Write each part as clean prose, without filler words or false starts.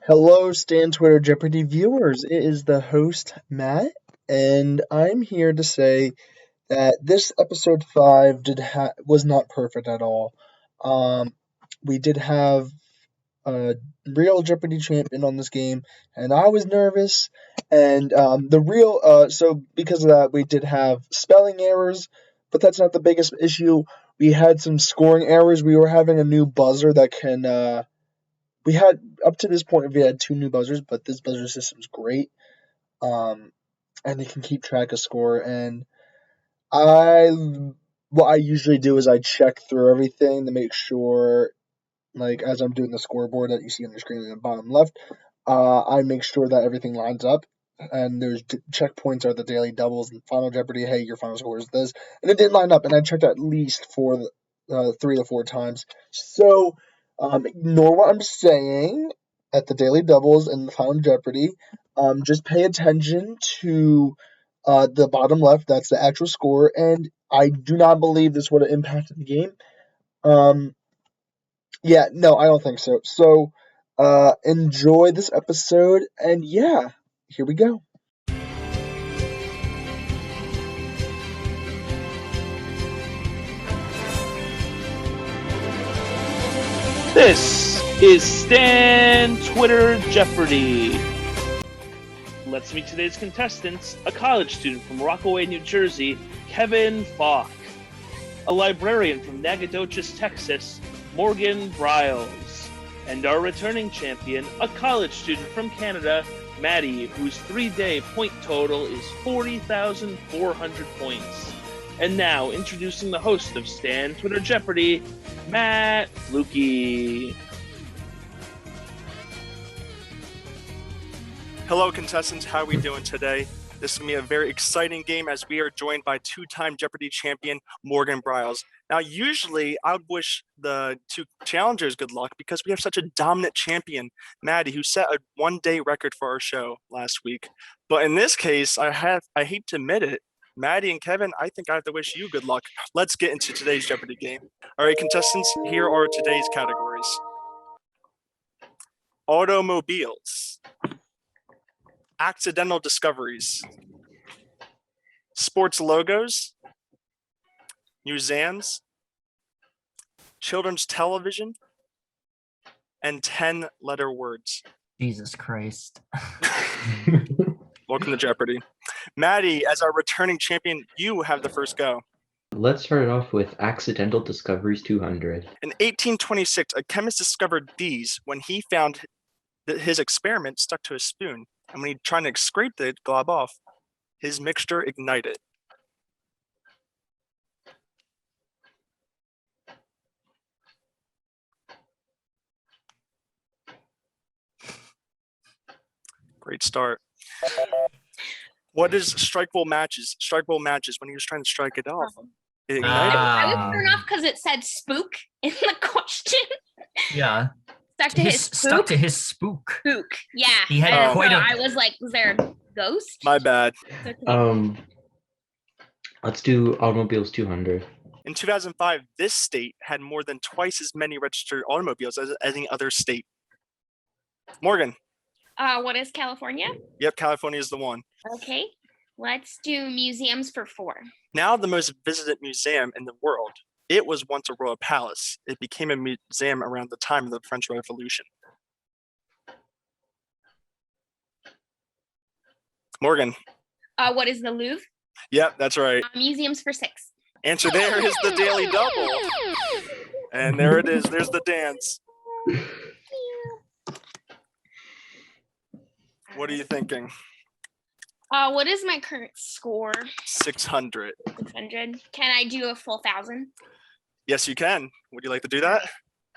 Hello, Stan Twitter Jeopardy viewers. It is the host, Matt, and I'm here to say that this episode 5 was not perfect at all. Um, we did have a real Jeopardy champion on this game, and I was nervous. And so because of that, we did have spelling errors, but that's not the biggest issue. We had some scoring errors. We were having a new buzzer that can we had up to this point we had two new buzzers, but this buzzer system's great. Um, and it can keep track of score. And I what I usually do is I check through everything to make sure, like as I'm doing the scoreboard that you see on the screen in the bottom left, I make sure that everything lines up. And there's checkpoints are the daily doubles and Final Jeopardy. Hey, your final score is this, and it didn't line up. And I checked at least 3 to 4 times. So ignore what I'm saying at the daily doubles and the Final Jeopardy. Just pay attention to the bottom left. That's the actual score, and I do not believe this would have impacted the game. Um, yeah, no, I don't think so. So, enjoy this episode, and yeah, here we go. This is Stan Twitter Jeopardy. Let's meet today's contestants: a college student from Rockaway, New Jersey, Kevin Falk; a librarian from Nacogdoches, Texas, Morgan Briles; and our returning champion, a college student from Canada, Maddie, whose 3-day point total is 40,400 points. And now, introducing the host of Stan Twitter Jeopardy, Matt Lukey. Hello, contestants. How are we doing today? This is going to be a very exciting game as we are joined by two-time Jeopardy champion Morgan Briles. Now, usually I would wish the two challengers good luck because we have such a dominant champion, Maddie, who set a one-day record for our show last week. But in this case, I hate to admit it, Maddie and Kevin, I think I have to wish you good luck. Let's get into today's Jeopardy game. All right, contestants, here are today's categories. Automobiles. Accidental discoveries. Sports logos. Museums. Children's television. And 10-letter words. Jesus Christ. Welcome to Jeopardy. Maddie, as our returning champion, you have the first go. Let's start off with Accidental Discoveries 200. In 1826, a chemist discovered these when he found that his experiment stuck to a spoon. And when he tried to scrape the glob off, his mixture ignited. Great start. What is strikeable matches? Strikeable matches when he was trying to strike it off. It ignited. I was turned off because it said spook in the question. Yeah. Stuck to his spook. Stuck to his spook. Spook. Yeah. He had quite a. I was like, was there a ghost? My bad. Let's do Automobiles 200. In 2005, this state had more than twice as many registered automobiles as any other state. Morgan. What is California? Yep, California is the one. Okay. Let's do museums for 4. Now the most visited museum in the world. It was once a royal palace. It became a museum around the time of the French Revolution. Morgan. What is the Louvre? Yep, that's right. Museums for 6. Answer there is the Daily Double. And there it is. There's the dance. What are you thinking? What is my current score? 600. 600. Can I do a full 1,000? Yes, you can. Would you like to do that?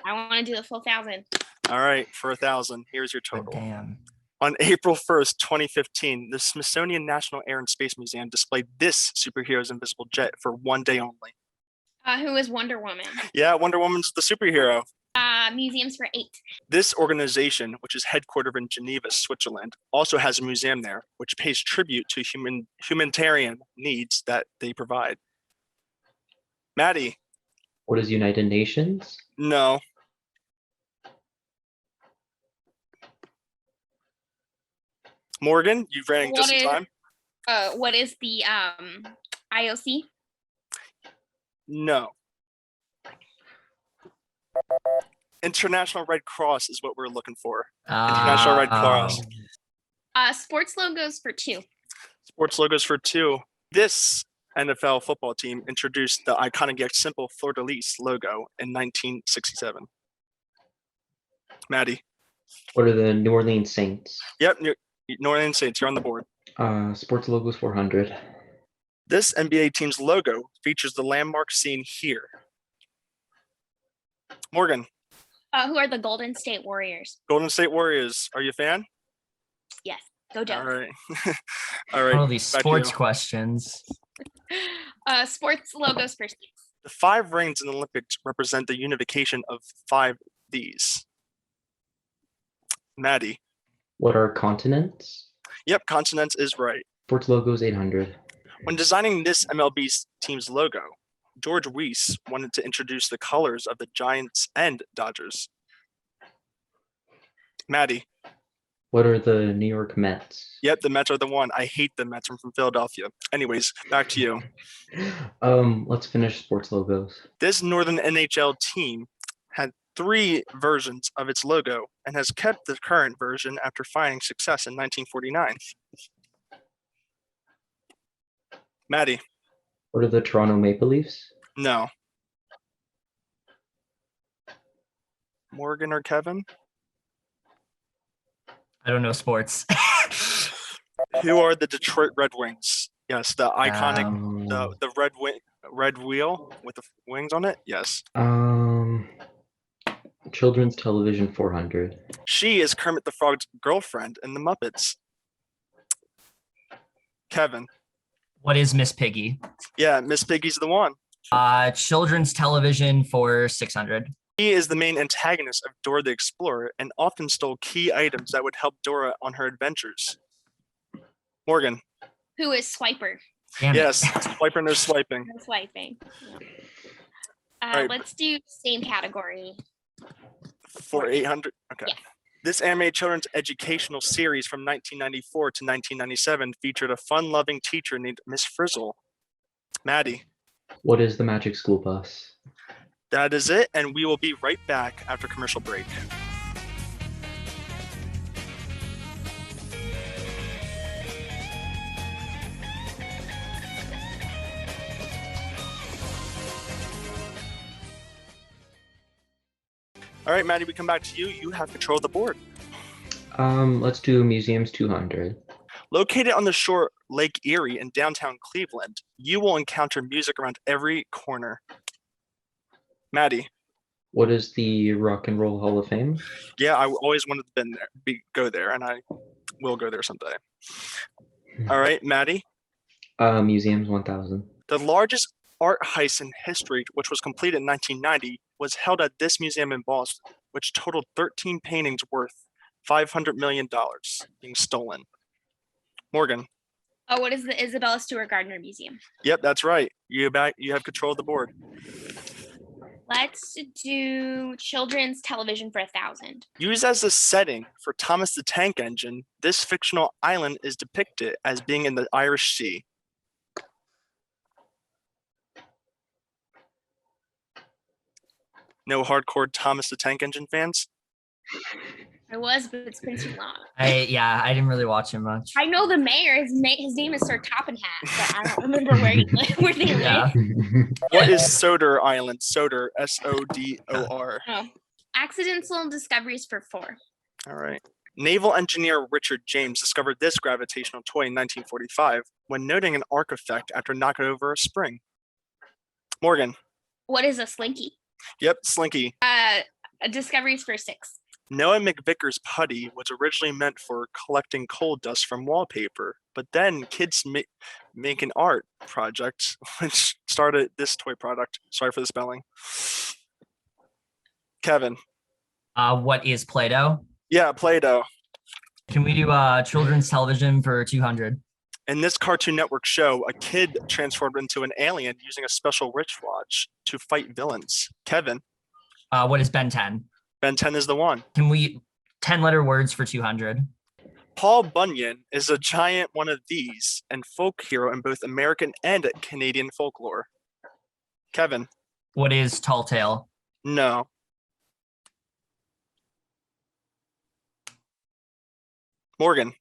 I want to do the full 1,000. All right, for 1,000, here's your total. Damn. On April 1st, 2015, the Smithsonian National Air and Space Museum displayed this superhero's invisible jet for one day only. Who is Wonder Woman? Yeah, Wonder Woman's the superhero. Museums for 8. This organization, which is headquartered in Geneva, Switzerland, also has a museum there, which pays tribute to humanitarian needs that they provide. Maddie. What is United Nations? No. Morgan, you've ran just in time. What is the IOC? No. International Red Cross is what we're looking for. International Red Cross. Sports logos for 2. Sports logos for 2. This NFL football team introduced the iconic yet simple fleur-de-lis logo in 1967. Maddie. What are the New Orleans Saints? Yep, New Orleans Saints, you're on the board. Sports logos 400. This NBA team's logo features the landmark seen here. Morgan. Who are the Golden State Warriors? Golden State Warriors. Are you a fan? Yes. Go Dogs. All right. All right. All these sports questions. Sports logos for 6. The 5 rings in the Olympics represent the unification of 5 these. Maddie. What are continents? Yep, continents is right. Sports logos 800. When designing this MLB team's logo, George Weiss wanted to introduce the colors of the Giants and Dodgers. Maddie. What are the New York Mets? Yep, the Mets are the one. I hate the Mets. I'm from Philadelphia. Anyways, back to you. Let's finish sports logos. This Northern NHL team had 3 versions of its logo and has kept the current version after finding success in 1949. Maddie. What are the Toronto Maple Leafs? No. Morgan or Kevin? I don't know sports. Who are the Detroit Red Wings? Yes, the iconic, the red wheel with the wings on it. Yes. Children's television 400. She is Kermit the Frog's girlfriend in the Muppets. Kevin. What is Miss Piggy? Yeah, Miss Piggy's the one. Children's television for 600. He is the main antagonist of Dora the Explorer and often stole key items that would help Dora on her adventures. Morgan. Who is Swiper? Damn Yes, it. Swiper no swiping. No swiping. Yeah. Right. Let's do same category. For 800. Okay. Yeah. This animated children's educational series from 1994 to 1997 featured a fun-loving teacher named Miss Frizzle. Maddie. What is the Magic School Bus? That is it, and we will be right back after commercial break. All right, Maddie, we come back to you. You have control of the board. Let's do museums 200. Located on the shore Lake Erie in downtown Cleveland, you will encounter music around every corner. Maddie. What is the Rock and Roll Hall of Fame? Yeah, I always wanted to go there, and I will go there someday. All right, Maddie. Museums 1000. The largest art heist in history, which was completed in 1990, was held at this museum in Boston, which totaled 13 paintings worth $500 million being stolen. Morgan. Oh, what is the Isabella Stewart Gardner Museum? Yep, that's right. You have control of the board. Let's do children's television for 1,000. Used as a setting for Thomas the Tank Engine, this fictional island is depicted as being in the Irish Sea. No hardcore Thomas the Tank Engine fans? I was, but it's been too long. I didn't really watch him much. I know the mayor. His name is Sir Toppin Hat, but I don't remember where they Yeah. live. What is Sodor Island? Sodor, S-O-D-O-R. Oh. Accidental discoveries for 4. All right. Naval engineer Richard James discovered this gravitational toy in 1945 when noting an arc effect after knocking over a spring. Morgan. What is a slinky? Yep, Slinky. Discoveries for 6. Noah McVicker's putty was originally meant for collecting coal dust from wallpaper, but then kids make an art project, which started this toy product. Sorry for the spelling. Kevin. What is Play-Doh? Yeah, Play-Doh. Can we do children's television for 200? In this Cartoon Network show, a kid transformed into an alien using a special wristwatch to fight villains. Kevin. What is Ben 10? Ben 10 is the one. Can we 10-letter words for 200? Paul Bunyan is a giant one of these and folk hero in both American and Canadian folklore. Kevin. What is tall tale? No. Morgan.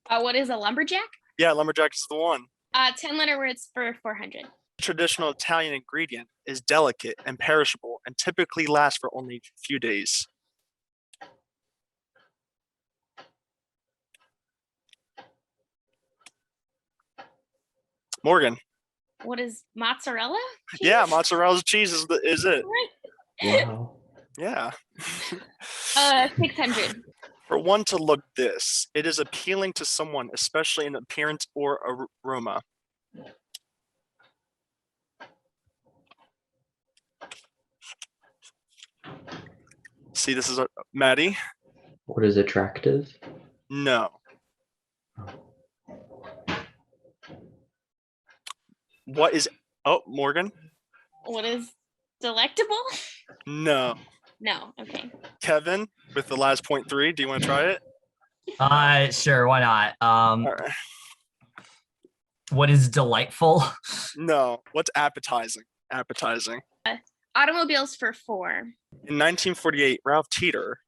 What is a lumberjack? Yeah, lumberjack is the one. 10-letter words for 400. Traditional Italian ingredient is delicate and perishable and typically lasts for only a few days. Morgan. What is mozzarella? cheese? Yeah, mozzarella cheese is it. Wow. Yeah. 600. For one to look this, it is appealing to someone, especially in appearance or aroma. See, this is Maddie. What is attractive? No. What is? Oh, Morgan. What is delectable? No. No. Okay. Kevin, with the last 0.3, do you want to try it? Sure, why not? All right. What is delightful? No. What's appetizing? Appetizing. Automobiles for 4. In 1948, Ralph Teeter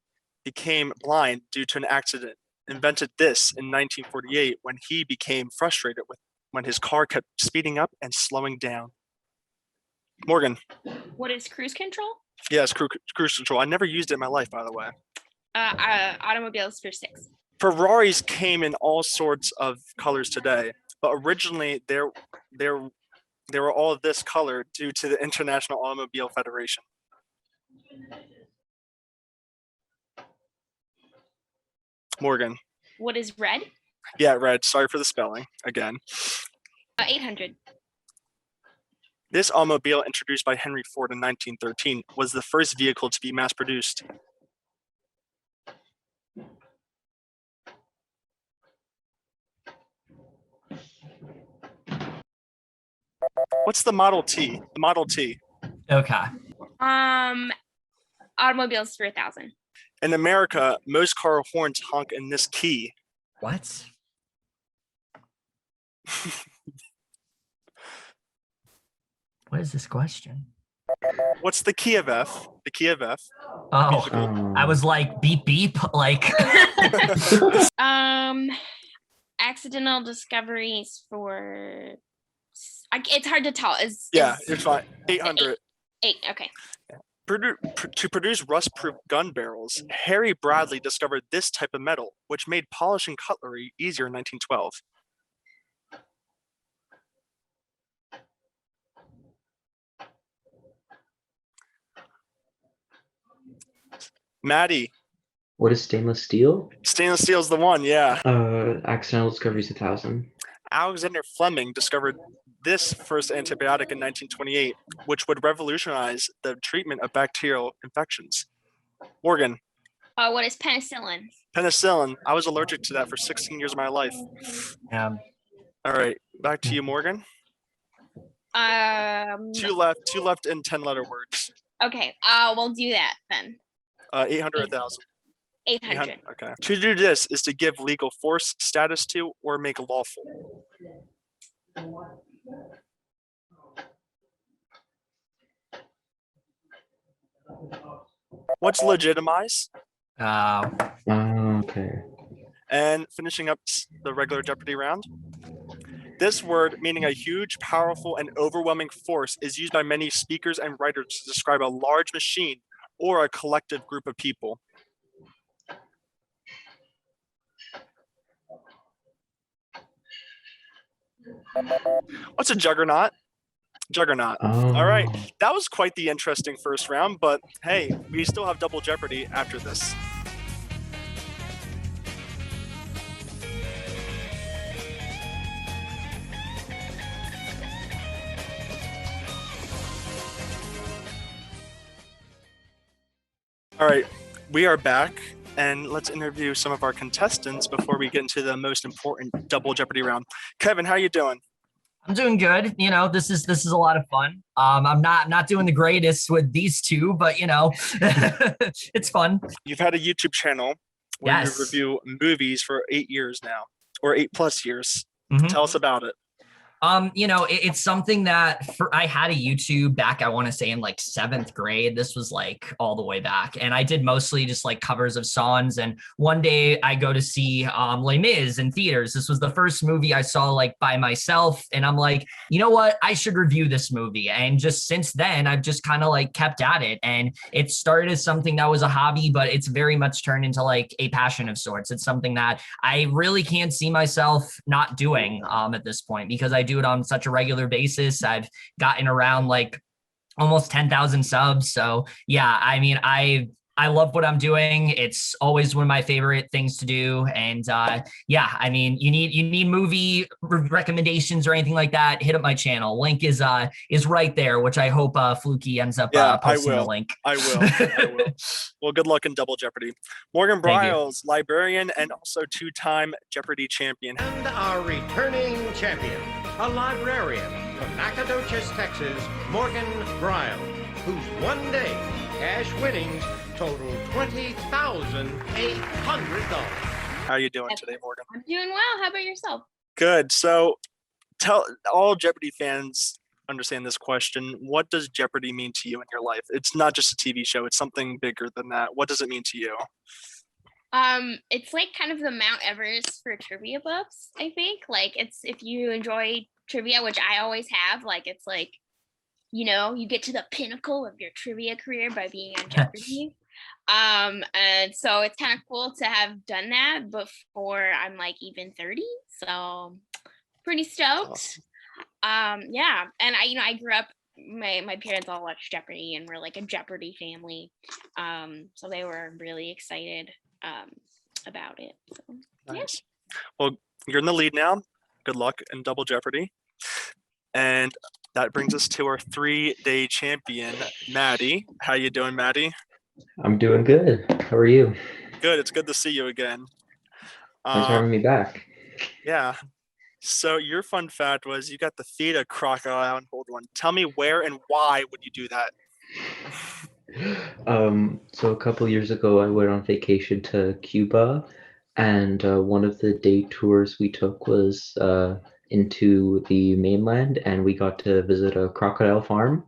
became blind due to an accident. Invented this in 1948 when he became frustrated when his car kept speeding up and slowing down. Morgan. What is cruise control? Yes, cruise control. I never used it in my life, by the way. Automobiles for 6. Ferraris came in all sorts of colors today, but originally they were all this color due to the International Automobile Federation. Morgan. What is red? Yeah, red. Sorry for the spelling again. 800. This automobile, introduced by Henry Ford in 1913, was the first vehicle to be mass-produced. What's the Model T? The Model T. Okay. Automobiles for 1,000. In America, most car horns honk in this key. What? What is this question? What's the key of F? The key of F. Oh, I was like beep beep, like. Accidental discoveries for. It's hard to tell. Yeah, it's fine. 800. 8. Okay. To produce rust-proof gun barrels, Harry Bradley discovered this type of metal, which made polishing cutlery easier in 1912. Maddie. What is stainless steel? Stainless steel is the one, yeah. Accidental discoveries 1,000. Alexander Fleming discovered this first antibiotic in 1928, which would revolutionize the treatment of bacterial infections. Morgan. What is penicillin? Penicillin. I was allergic to that for 16 years of my life. All right, back to you, Morgan. 2 left in 10-letter words. Okay, we'll do that then. 800, 1,000. 800. Okay. To do this is to give legal force, status to, or make lawful. What's legitimize? Okay. And finishing up the regular Jeopardy round. This word, meaning a huge, powerful, and overwhelming force, is used by many speakers and writers to describe a large machine or a collective group of people. What's a juggernaut? Juggernaut. All right, that was quite the interesting first round, but hey, we still have double Jeopardy after this. All right, we are back, and let's interview some of our contestants before we get into the most important double Jeopardy round. Kevin, how are you doing? I'm doing good. You know, this is a lot of fun. I'm not doing the greatest with these two, but you know, it's fun. You've had a YouTube channel where Yes. you review movies for 8 years now, or 8+ years. Mhm. Tell us about it. It's something that I had a YouTube back, I want to say in like 7th grade. This was like all the way back. And I did mostly just like covers of songs. And one day I go to see Les Mis in theaters. This was the first movie I saw like by myself. And I'm like, you know what? I should review this movie. And just since then, I've just kind of like kept at it. And it started as something that was a hobby, but it's very much turned into like a passion of sorts. It's something that I really can't see myself not doing at this point, because I do it on such a regular basis. I've gotten around like almost 10,000 subs. So yeah, I mean, I love what I'm doing. It's always one of my favorite things to do. And yeah, I mean, you need movie recommendations or anything like that, hit up my channel. Link is right there, which I hope Fluky ends up posting the link. I will. Well, good luck in Double Jeopardy. Morgan Briles, librarian and also 2-time Jeopardy champion. And our returning champion, a librarian from Nacogdoches, Texas, Morgan Briles, whose one-day cash winnings total $20,800. How are you doing today, Morgan? I'm doing well. How about yourself? Good. So tell all Jeopardy fans understand this question. What does Jeopardy mean to you in your life? It's not just a TV show. It's something bigger than that. What does it mean to you? It's like kind of the Mount Everest for trivia buffs, I think. Like, it's, if you enjoy trivia, which I always have, like, it's like, you know, you get to the pinnacle of your trivia career by being on Jeopardy. And so it's kind of cool to have done that before I'm like even 30. So pretty stoked. Yeah. And I grew up, my parents all watched Jeopardy and we're like a Jeopardy family. So they were really excited about it. So, nice. Yeah. Well, you're in the lead now. Good luck in Double Jeopardy. And that brings us to our 3-day champion, Maddie. How you doing, Maddie? I'm doing good. How are you? Good. It's good to see you again. Thanks for having me back. Yeah. So your fun fact was you got the Theta crocodile and hold one. Tell me where and why would you do that? So a couple years ago, I went on vacation to Cuba, and one of the day tours we took was into the mainland, and we got to visit a crocodile farm,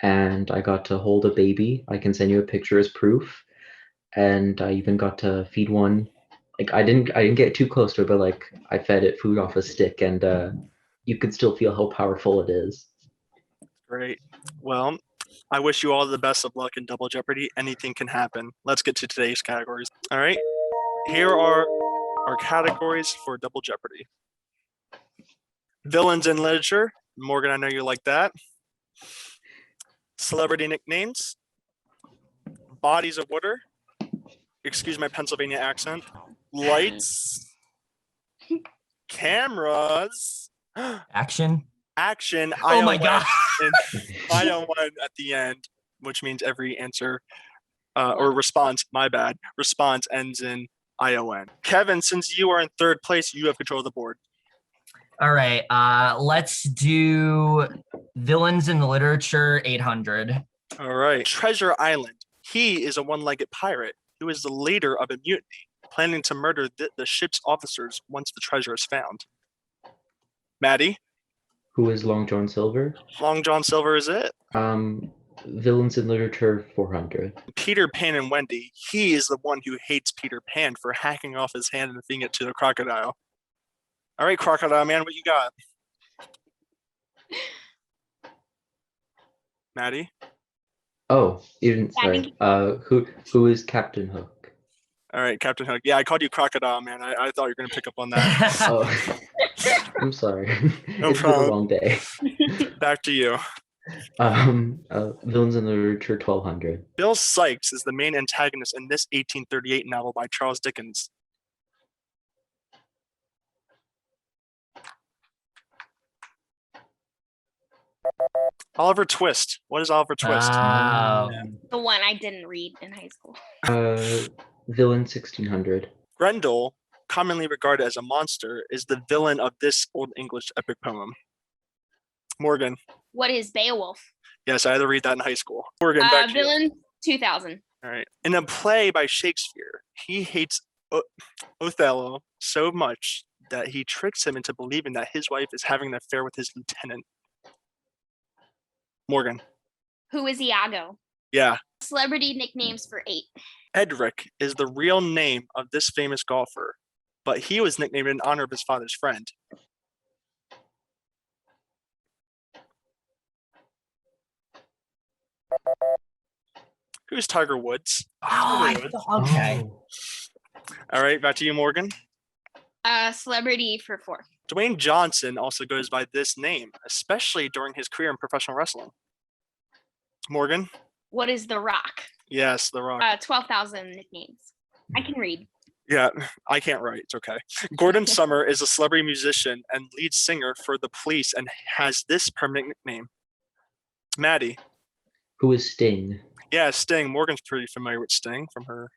and I got to hold a baby. I can send you a picture as proof, and I even got to feed one. Like I didn't get too close to it, but like I fed it food off a stick, and you could still feel how powerful it is. Great. Well, I wish you all the best of luck in Double Jeopardy. Anything can happen. Let's get to today's categories. All right. Here are our categories for Double Jeopardy. Villains in literature. Morgan, I know you like that. Celebrity nicknames. Bodies of water. Excuse my Pennsylvania accent. Lights. Cameras. Action. Oh my God. Final one at the end, which means every answer or response, response ends in ION. Kevin, since you are in 3rd place, you have control of the board. All right. Let's do villains in the literature 800. All right. Treasure Island. He is a one-legged pirate who is the leader of a mutiny, planning to murder the ship's officers once the treasure is found. Maddie? Who is Long John Silver? Long John Silver is it. Villains in literature 400. Peter Pan and Wendy. He is the one who hates Peter Pan for hacking off his hand and feeding it to the crocodile. All right, Crocodile Man, what you got? Maddie? Oh, sorry. Who is Captain Hook? All right, Captain Hook. Yeah, I called you Crocodile Man. I thought you were going to pick up on that. Oh, I'm sorry. No it's problem. been a long day. Back to you. Villains in literature 1200. Bill Sikes is the main antagonist in this 1838 novel by Charles Dickens. Oliver Twist. What is Oliver Twist? The one I didn't read in high school. Villain 1600. Grendel, commonly regarded as a monster, is the villain of this Old English epic poem. Morgan. What is Beowulf? Yes, I had to read that in high school. Morgan, back to villain 2000. All right. In a play by Shakespeare, he hates Othello so much that he tricks him into believing that his wife is having an affair with his lieutenant. Morgan. Who is Iago? Yeah. Celebrity nicknames for 8. Edric is the real name of this famous golfer, but he was nicknamed in honor of his father's friend. Who's Tiger Woods? Okay. All right, back to you, Morgan. Celebrity for 4. Dwayne Johnson also goes by this name, especially during his career in professional wrestling. Morgan? What is The Rock? Yes, The Rock. 12,000 nicknames. I can read. Yeah, I can't write. It's okay. Gordon Summer is a celebrity musician and lead singer for The Police and has this permanent nickname. Maddie. Who is Sting? Yeah, Sting. Morgan's pretty familiar with Sting from her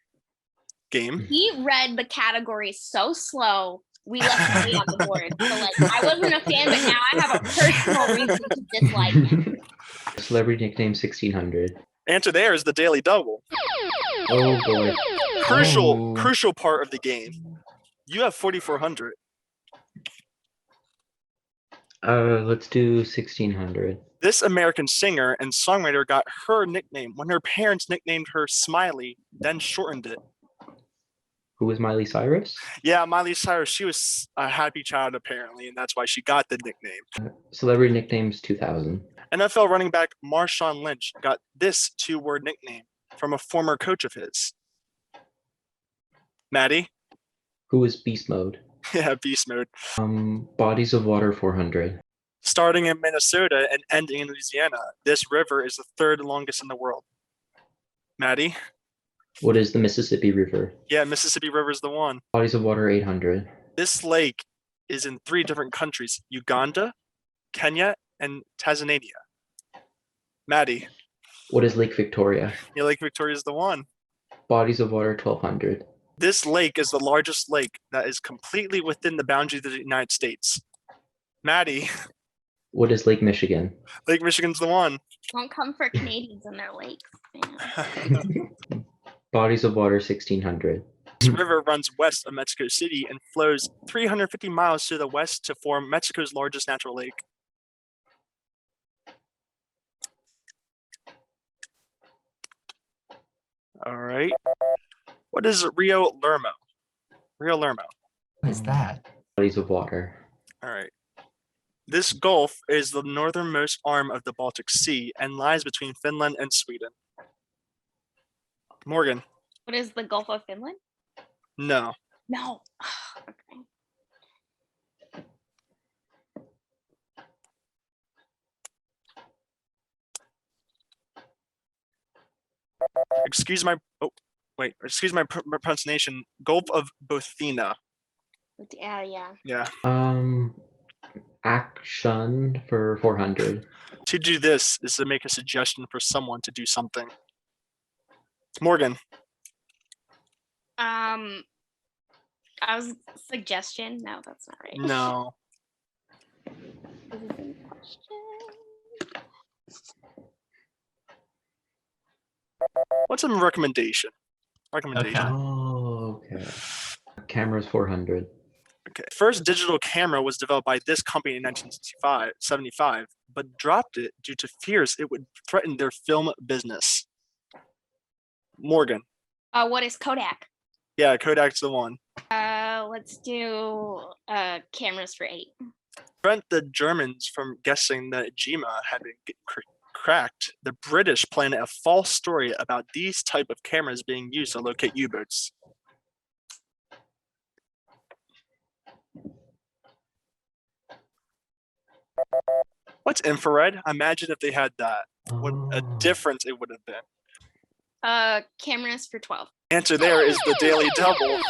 game. He read the categories so slow, we left me on the board. So, like, I wasn't a fan, but now I have a personal reason to dislike him. Celebrity nickname 1600. Answer there is the Daily Double. Oh boy. Crucial part of the game. You have 4,400. Let's do 1600. This American singer and songwriter got her nickname when her parents nicknamed her Smiley, then shortened it. Who was Miley Cyrus? Yeah, Miley Cyrus. She was a happy child apparently, and that's why she got the nickname. Celebrity nicknames 2000. NFL running back Marshawn Lynch got this 2-word nickname from a former coach of his. Maddie? Who is Beast Mode? Yeah, Beast Mode. Bodies of Water 400. Starting in Minnesota and ending in Louisiana, this river is the 3rd longest in the world. Maddie? What is the Mississippi River? Yeah, Mississippi River is the one. Bodies of Water 800. This lake is in 3 different countries, Uganda, Kenya, and Tanzania. Maddie? What is Lake Victoria? Yeah, Lake Victoria is the one. Bodies of Water 1200. This lake is the largest lake that is completely within the boundaries of the United States. Maddie? What is Lake Michigan? Lake Michigan's the one. Don't come for Canadians and their lakes. Man. Bodies of Water 1600. This river runs west of Mexico City and flows 350 miles to the west to form Mexico's largest natural lake. All right. What is Rio Lermo? Rio Lermo. What is that? Bodies of Water. All right. This gulf is the northernmost arm of the Baltic Sea and lies between Finland and Sweden. Morgan. What is the Gulf of Finland? No. No. Okay. Excuse my pronunciation. Gulf of Bothnia. Yeah. Yeah. Action for 400. To do this is to make a suggestion for someone to do something. Morgan. I was suggestion. No, that's not right. No. This is a question. What's a recommendation? Recommendation. Oh, okay. Cameras 400. Okay. First digital camera was developed by this company in 1975, but dropped it due to fears it would threaten their film business. Morgan. What is Kodak? Yeah, Kodak's the one. Let's do cameras for 8. Prevent the Germans from guessing that Jima had been cracked, the British planted a false story about these type of cameras being used to locate U-boats. What's infrared? Imagine if they had that. What a difference it would have been. Cameras for 12. Answer there is the Daily Double.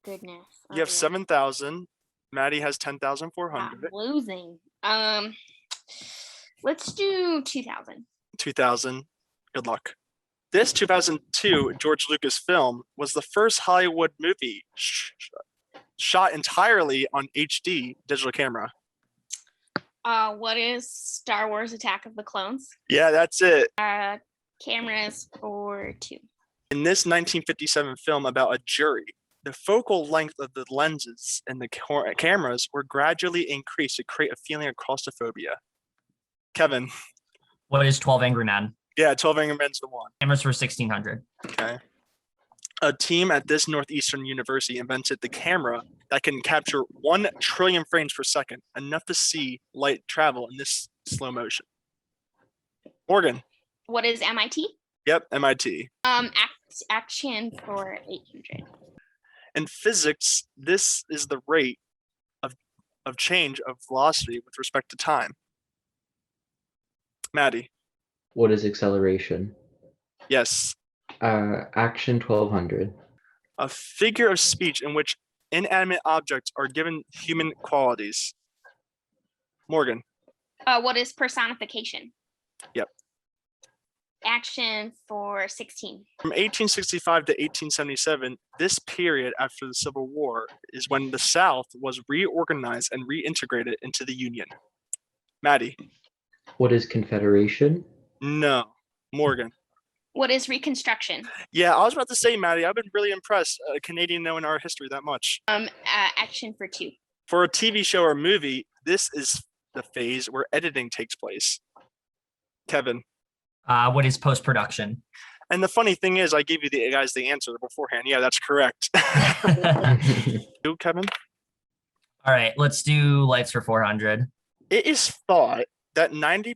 Goodness. You have 7,000. Maddie has 10,400. I'm losing. Let's do 2,000. 2,000. Good luck. This 2002 George Lucas film was the first Hollywood movie shot entirely on HD digital camera. What is Star Wars Attack of the Clones? Yeah, that's it. Cameras for 2. In this 1957 film about a jury, the focal length of the lenses and the cameras were gradually increased to create a feeling of claustrophobia. Kevin. What is 12 Angry Men? Yeah, 12 Angry Men's the one. Cameras were 1600. Okay. A team at this Northeastern University invented the camera that can capture 1 trillion frames per second, enough to see light travel in this slow motion. Morgan. What is MIT? Yep, MIT. Action for 800. In physics, this is the rate of change of velocity with respect to time. Maddie. What is acceleration? Yes. Action 1200. A figure of speech in which inanimate objects are given human qualities. Morgan. What is personification? Yep. Action for 16. From 1865 to 1877, this period after the Civil War is when the South was reorganized and reintegrated into the Union. Maddie. What is confederation? No. Morgan. What is reconstruction? Yeah, I was about to say, Maddie, I've been really impressed. A Canadian knowing our history that much. Action for 2. For a TV show or movie, this is the phase where editing takes place. Kevin. What is post-production? And the funny thing is, I gave you the guys the answer beforehand. Yeah, that's correct. You, Kevin? All right, let's do lights for 400. It is thought that 90%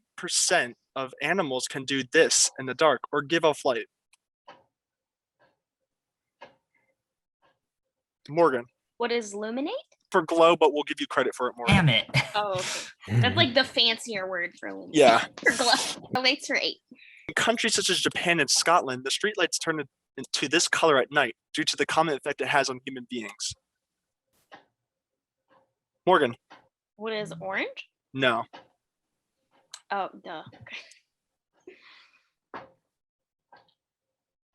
of animals can do this in the dark or give off light. Morgan. What is luminate? For glow, but we'll give you credit for it, Morgan. Damn it. Oh, okay. That's like the fancier word for luminate. Yeah. For glow. Lights for 8. In countries such as Japan and Scotland, the streetlights turn into this color at night due to the common effect it has on human beings. Morgan. What is orange? No. Oh, duh. Okay.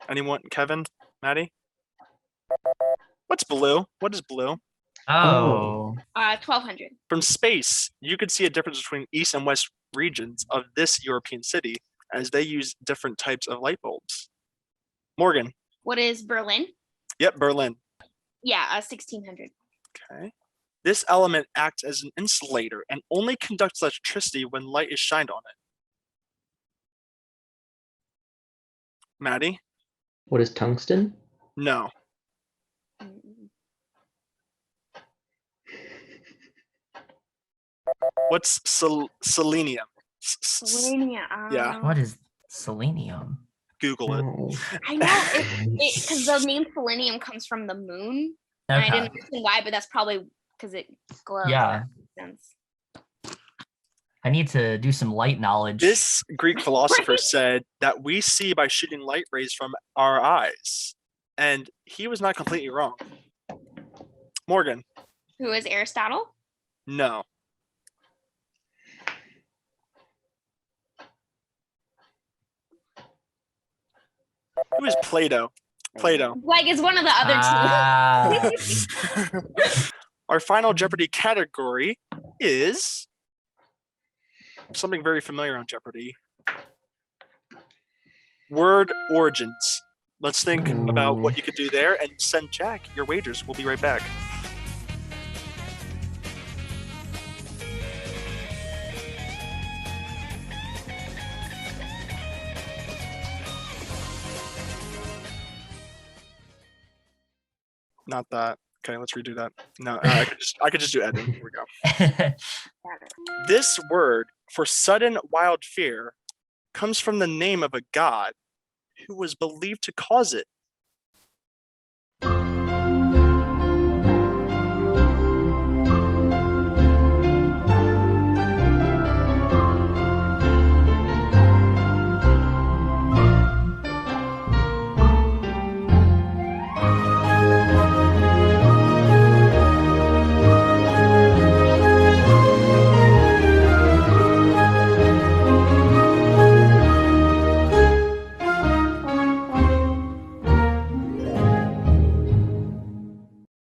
Anyone? Kevin? Maddie? What's blue? What is blue? Oh. 1200. From space, you could see a difference between east and west regions of this European city as they use different types of light bulbs. Morgan. What is Berlin? Yep, Berlin. Yeah, 1600. Okay. This element acts as an insulator and only conducts electricity when light is shined on it. Maddie? What is tungsten? No. What's selenium? Selenium. Yeah. What is selenium? Google it. Oh. I know, because the name selenium comes from the moon. And I Okay. didn't understand why, but that's probably because it glows. Yeah. That makes sense. I need to do some light knowledge. This Greek philosopher Right. said that we see by shooting light rays from our eyes. And he was not completely wrong. Morgan? Who is Aristotle? No. Who is Plato? Plato. Like, it's one of the other Ah. Our final Jeopardy category is something very familiar on Jeopardy. Word origins. Let's think about what you could do there and send Jack your wagers. We'll be right back. Not that. Okay, let's redo that. No, I could just do editing. Here we go. two. This word for sudden wild fear comes from the name of a god who was believed to cause it.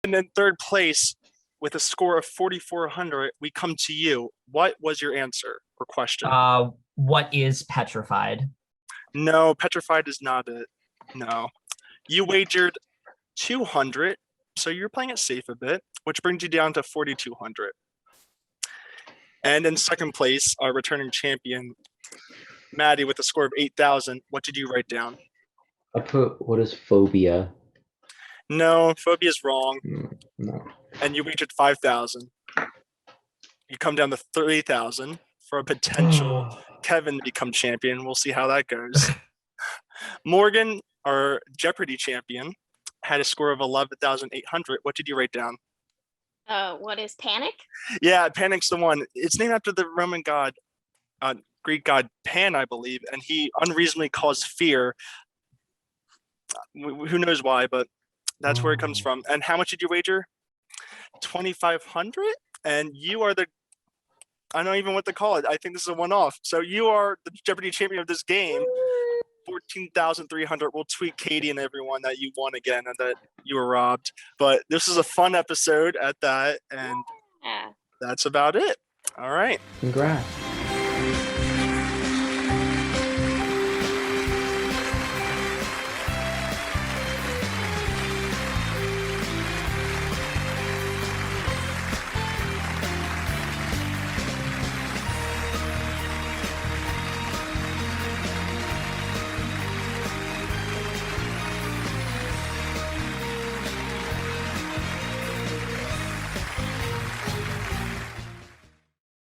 And in third place, with a score of 4,400, we come to you. What was your answer or question? What is petrified? No, petrified is not it. No. You wagered 200, so you're playing it safe a bit, which brings you down to 4,200. And in second place, our returning champion, Maddie, with a score of 8,000. What did you write down? I put, what is phobia? No, phobia is wrong. No. And you wagered 5,000. You come down to 3,000 for a potential Kevin to become champion. We'll see how that goes. Morgan, our Jeopardy champion, had a score of 11,800. What did you write down? What is panic? Yeah, Panic's the one. It's named after the Roman god, Greek god Pan, I believe, and he unreasonably caused fear. Who knows why, but that's where it comes from. And how much did you wager? 2,500? And you are the, I don't even know what to call it. I think this is a one-off. So you are the Jeopardy champion of this game. 14,300. We'll tweet Katie and everyone that you won again and that you were robbed. But this is a fun episode at that, and Yeah. that's about it. All right. Congrats.